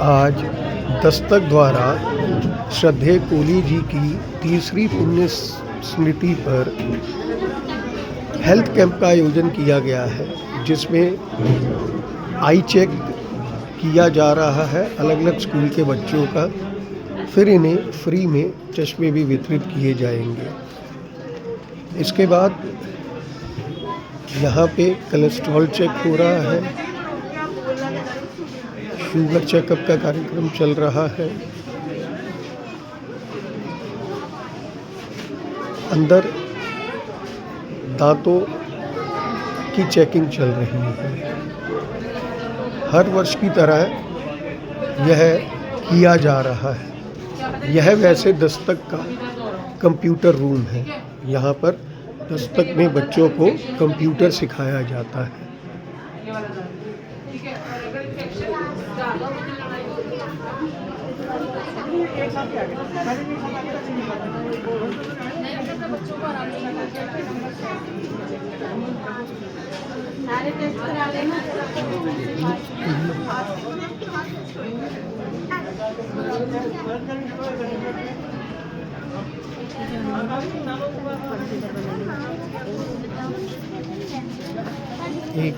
आज दस्तक द्वारा श्रद्धेय कोली जी की तीसरी पुण्य स्मृति पर हेल्थ कैंप का आयोजन किया गया है, जिसमें आई चेक किया जा रहा है अलग अलग स्कूल के बच्चों का। फिर इन्हें फ्री में चश्मे भी वितरित किए जाएंगे। इसके बाद यहाँ पे कोलेस्ट्रॉल चेक हो रहा है, शुगर चेकअप का कार्यक्रम चल रहा है। अंदर दांतों की चेकिंग चल रही है। हर वर्ष की तरह यह किया जा रहा है। यह वैसे दस्तक का कंप्यूटर रूम है। यहाँ पर दस्तक में बच्चों को कंप्यूटर सिखाया जाता है। एक